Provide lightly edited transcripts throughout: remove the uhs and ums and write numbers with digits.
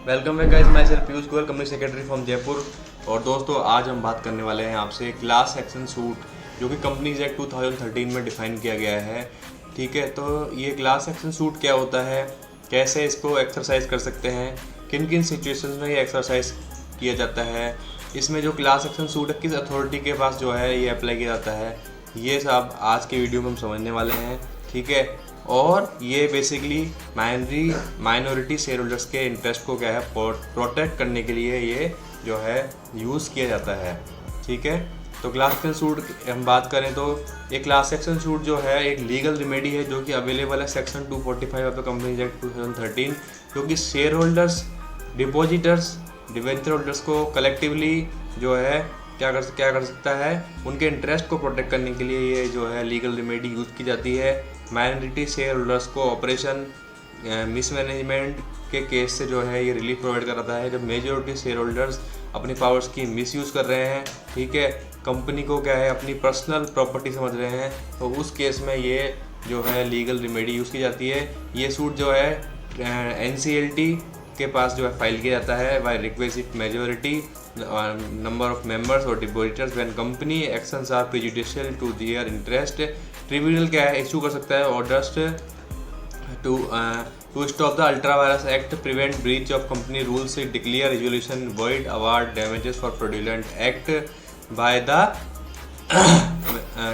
Welcome back guys, my self Piyush Goyal, company secretary from Jaipur. और दोस्तों, आज हम बात करने वाले हैं आपसे क्लास एक्शन सूट, जो कि कंपनीज एक्ट 2013 में डिफाइन किया गया है। ठीक है, तो ये क्लास एक्शन सूट क्या होता है, कैसे इसको एक्सरसाइज कर सकते हैं, किन किन सिचुएशंस में ये एक्सरसाइज किया जाता है, इसमें जो क्लास एक्शन सूट है किस अथॉरिटी के पास जो है ये अप्लाई किया जाता है, ये सब आज के वीडियो में हम समझने वाले हैं। ठीक है, और ये बेसिकली माइनॉरिटी शेयर होल्डर्स के इंटरेस्ट को क्या है प्रोटेक्ट करने के लिए ये जो है यूज़ किया जाता है। ठीक है, तो क्लास एक्शन सूट हम बात करें तो एक क्लास एक्शन सूट जो है एक लीगल रेमेडी है जो कि अवेलेबल है section 245 of the companies act 2013, जो कि share holders, depositors, debenture holders को कलेक्टिवली जो है क्या कर सकता है, उनके इंटरेस्ट को प्रोटेक्ट करने के लिए ये जो है लीगल रेमेडी यूज़ की जाती है। माइनॉरिटी शेयर होल्डर्स को ऑपरेशन मिसमैनेजमेंट के केस से जो है ये रिलीफ प्रोवाइड कराता है जब मेजॉरिटी शेयर होल्डर्स अपनी पावर्स की मिसयूज़ कर रहे हैं। ठीक है, कंपनी को क्या है अपनी पर्सनल प्रॉपर्टी समझ रहे हैं, तो उस केस में ये जो है लीगल रेमेडी यूज़ की जाती है। ये सूट जो है NCLT के पास जो है फाइल किया जाता है by request majority number of members और depositors when company actions are prejudicial to their interest. Tribunal क्या है इशू कर सकता है orders to stop the ultra vires act, prevent breach of company rules, declare resolution void, award damages for fraudulent act by the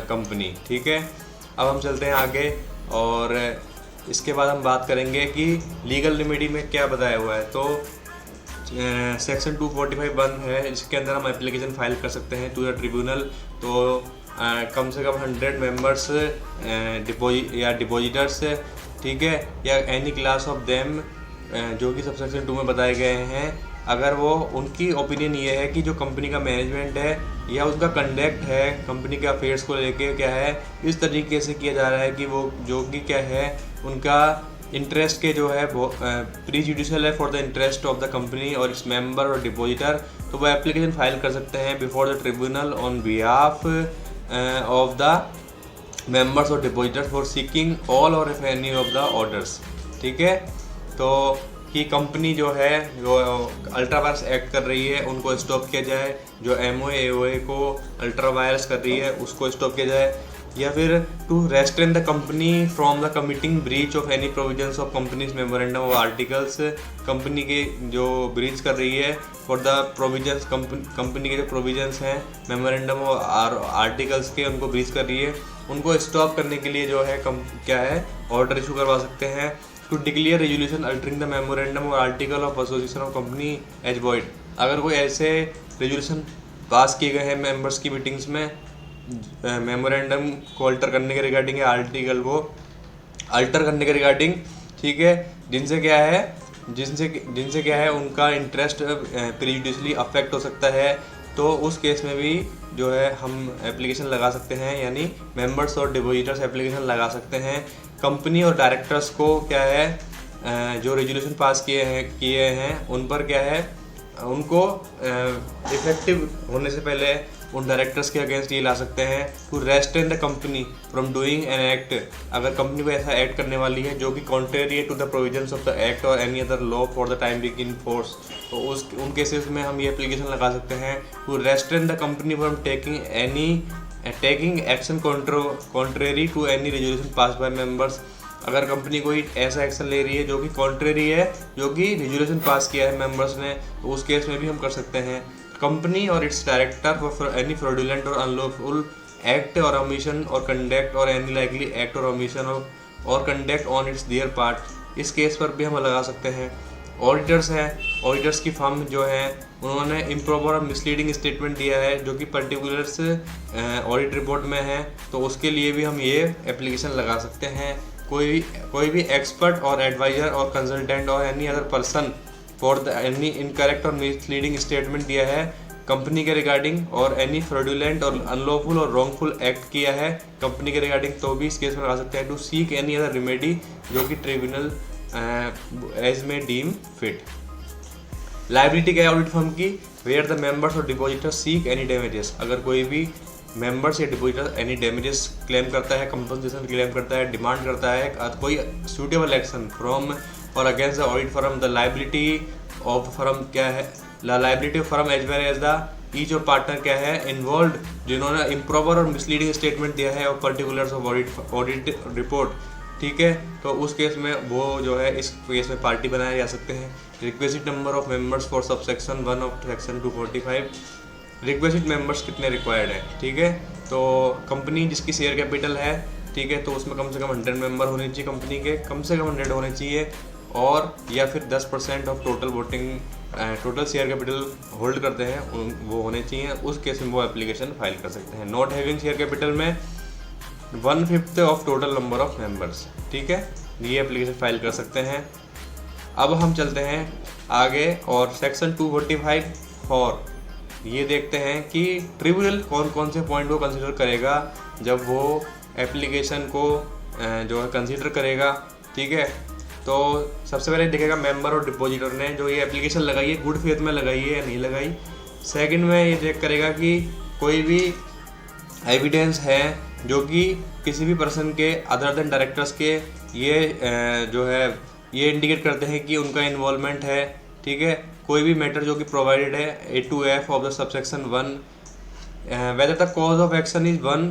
company. ठीक है, अब हम चलते हैं आगे और इसके बाद हम बात करेंगे कि लीगल रेमेडी में क्या बताया हुआ है। तो सेक्शन 245(1) है, जिसके अंदर हम एप्लीकेशन फाइल कर सकते हैं टू द ट्रिब्यूनल। तो कम से कम 100 मेंबर्स डिपॉजिटर्स, ठीक है, या एनी क्लास ऑफ देम जो कि सबसेक्शन 2 में बताए गए हैं, अगर वो उनकी ओपिनियन ये है कि जो कंपनी का मैनेजमेंट है या उनका कंडक्ट है कंपनी के अफेयर्स को लेके क्या है इस तरीके से किया जा रहा है कि वो जो कि क्या है उनका इंटरेस्ट के जो है प्री जुडिशियल है for the interest of the company और इट्स मेंबर और डिपॉजिटर, तो वो एप्लीकेशन फाइल कर सकते हैं before the tribunal on behalf of the members और डिपॉजिटर्स फॉर सीकिंग ऑल और if any of the orders. ठीक है, तो कि कंपनी जो है जो अल्ट्रा वायरस एक्ट कर रही है उनको स्टॉप किया जाए, जो MOA AOA को अल्ट्रा वायरस कर रही है उसको स्टॉप किया जाए, या फिर to restrain the company from the committing breach of any provisions of company's memorandum of articles, company के जो ब्रीच कर रही है फॉर द प्रोविजंस कंपनी के जो प्रोविजंस हैं मेमोरेंडम और आर्टिकल्स के उनको ब्रीच कर रही है, उनको स्टॉप करने के लिए जो है क्या है ऑर्डर इशू करवा सकते हैं। To declare resolution altering the memorandum और article of association of company as void, अगर कोई ऐसे रेजोल्यूशन पास किए गए हैं मेंबर्स की मीटिंग्स में मेमोरेंडम को अल्टर करने के रिगार्डिंग या आर्टिकल को अल्टर करने के रिगार्डिंग, ठीक है, जिनसे क्या है उनका इंटरेस्ट प्रेजुडिशियली अफेक्ट हो सकता है, तो उस केस में भी जो है हम एप्लीकेशन लगा सकते हैं, यानी मेंबर्स और डिपॉजिटर्स एप्लीकेशन लगा सकते हैं। कंपनी और डायरेक्टर्स को क्या है जो रेजोल्यूशन पास किए हैं उन पर क्या है उनको इफेक्टिव होने से पहले उन डायरेक्टर्स के अगेंस्ट ये ला सकते हैं to restrain the company from doing an act, अगर कंपनी को ऐसा एक्ट करने वाली है जो कि कॉन्ट्रेरी है to the provisions of the act और any other law for the time being in force, तो उन केसेस में हम ये एप्लीकेशन लगा सकते हैं to restrain the company from taking action contrary to any resolution pass by members, अगर कंपनी कोई ऐसा एक्शन ले रही है जो कि कॉन्ट्रेरी है जो कि रेजोल्यूशन पास किया है मेंबर्स ने, तो उस केस में भी हम कर सकते हैं। कंपनी और it's director for any fraudulent और अनलॉफुल एक्ट और ओमिशन और कंडक्ट और एनी लाइकली एक्ट और ओमिशन और conduct on it's there part, इस केस पर भी हम लगा सकते हैं। ऑडिटर्स हैं, ऑडिटर्स की फर्म जो है उन्होंने इम्प्रॉपर और मिसलीडिंग स्टेटमेंट दिया है जो कि पर्टिकुलर्स ऑडिट रिपोर्ट में है, तो उसके लिए भी हम ये एप्लीकेशन लगा सकते हैं। कोई भी एक्सपर्ट और एडवाइजर और कंसल्टेंट और any other person for the any incorrect और मिसलीडिंग स्टेटमेंट दिया है कंपनी के रिगार्डिंग और एनी फ्रॉडुलेंट और अनलॉफुल और रॉन्गफुल एक्ट किया है कंपनी के रिगार्डिंग, तो भी इस केस में लगा सकते हैं to seek any other remedy जो कि ट्रिब्यूनल एज में डीम फिट। लायबिलिटी क्या है ऑडिट फर्म की, वेयर द मेंबर्स और डिपॉजिटर्स सीक एनी डैमेजेस, अगर कोई भी मेंबर्स या डिपॉजिटर एनी डैमेजेस क्लेम करता है, कंपनसेशन क्लेम करता है, डिमांड करता है कोई सूटेबल एक्शन फ्रॉम और against the audit firm, the liability of firm क्या है, liability of firm as well as the each of partner क्या है इन्वॉल्व, जिन्होंने इम्प्रॉपर और मिसलीडिंग स्टेटमेंट दिया है और पर्टिकुलर्स ऑफ ऑडिट रिपोर्ट, ठीक है। तो उस केस में वो जो है इस केस में पार्टी बनाए जा सकते हैं। Requisite number of members for subsection 1 of section 245, requisite members कितने रिक्वायर्ड है, ठीक है। तो कंपनी जिसकी शेयर कैपिटल है, ठीक है, तो उसमें कम से कम 100 मेंबर होने चाहिए, कंपनी के कम से कम 100 होने चाहिए, और या फिर 10% of total voting total share capital hold करते हैं वो होने चाहिए। उस केस में वो एप्लीकेशन फाइल कर सकते हैं। नॉट हैविंग शेयर कैपिटल में 1/5 of total number of members, ठीक है, ये एप्लीकेशन फाइल कर सकते हैं। अब हम चलते हैं आगे और सेक्शन 245 और ये देखते हैं कि ट्रिब्यूनल कौन कौन से पॉइंट को कंसिडर करेगा जब वो एप्लीकेशन को जो है कंसिडर करेगा, ठीक है। तो सबसे पहले देखेगा मेंबर और डिपॉजिटर ने जो ये एप्लीकेशन लगाई है गुड फेथ में लगाई है या नहीं लगाई। सेकंड में ये चेक करेगा कि कोई भी एविडेंस है जो कि किसी भी पर्सन के अदर देन डायरेक्टर्स के ये जो है ये इंडिकेट करते हैं कि उनका इन्वॉल्वमेंट है, ठीक है। कोई भी मैटर जो कि प्रोवाइडेड है A2F of the subsection 1, whether the cause of action is one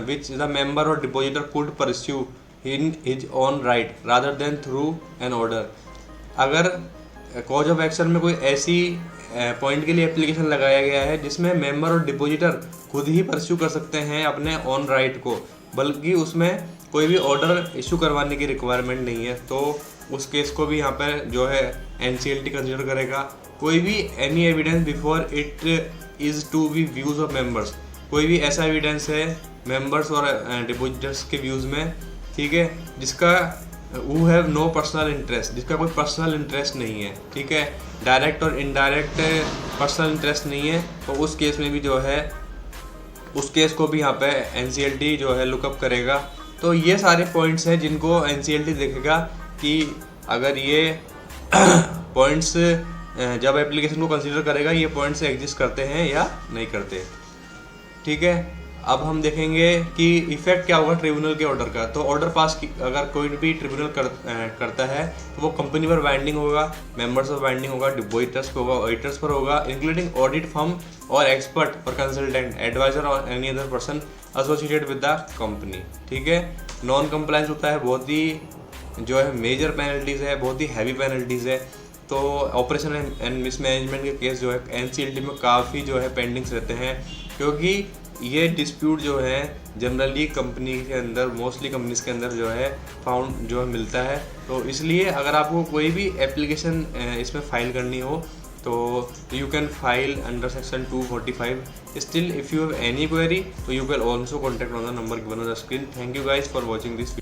which the member or depositor could pursue in his own right rather than through an order। अगर cause of action में कोई ऐसी point के लिए application लगाया गया है जिसमें मेंबर और डिपोजिटर खुद ही परस्यू कर सकते हैं अपने ऑन राइट को, बल्कि उसमें कोई भी ऑर्डर इशू करवाने की रिक्वायरमेंट नहीं है, तो उस केस को भी यहाँ पर जो है NCLT कंसिडर करेगा। कोई भी any evidence before it is to be views of members, कोई भी ऐसा एविडेंस है मेंबर्स और डिपोजिटर्स के व्यूज़ में, ठीक है, जिसका who have no personal interest, जिसका कोई पर्सनल इंटरेस्ट नहीं है, ठीक है, डायरेक्ट और इनडायरेक्ट पर्सनल इंटरेस्ट नहीं है, तो उस केस में भी जो है उस केस को भी यहाँ पे NCLT जो है लुकअप करेगा। तो ये सारे पॉइंट्स हैं जिनको NCLT देखेगा कि अगर ये पॉइंट्स जब एप्लीकेशन को कंसीडर करेगा ये पॉइंट्स एग्जिस्ट करते हैं या नहीं करते, ठीक है। अब हम देखेंगे कि इफेक्ट क्या होगा ट्रिब्यूनल के ऑर्डर का। तो ऑर्डर पास अगर कोई भी ट्रिब्यूनल करता है तो वो कंपनी पर बाइंडिंग होगा, मेंबर्स पर बाइंडिंग होगा, डिपॉजिटर्स पर होगा, ऑडिटर्स पर होगा, इंक्लूडिंग ऑडिट फर्म और एक्सपर्ट और कंसल्टेंट, एडवाइजर और any other person associated with the company, ठीक है। नॉन कंप्लायंस होता है बहुत ही जो है मेजर पेनल्टीज़ है, बहुत ही हैवी पेनल्टीज़ है। तो ऑपरेशन एंड मिसमैनेजमेंट के केस जो है NCLT में काफ़ी जो है पेंडिंग्स रहते हैं, क्योंकि ये डिस्प्यूट जो है जनरली कंपनी के अंदर मोस्टली कंपनीज के अंदर जो है फाउंड जो है मिलता है। तो इसलिए अगर आपको कोई भी एप्लीकेशन इसमें फाइल करनी हो तो you can file under section 245। Still if you have any query तो you can also contact on the number given on the screen. Thank you guys for watching this.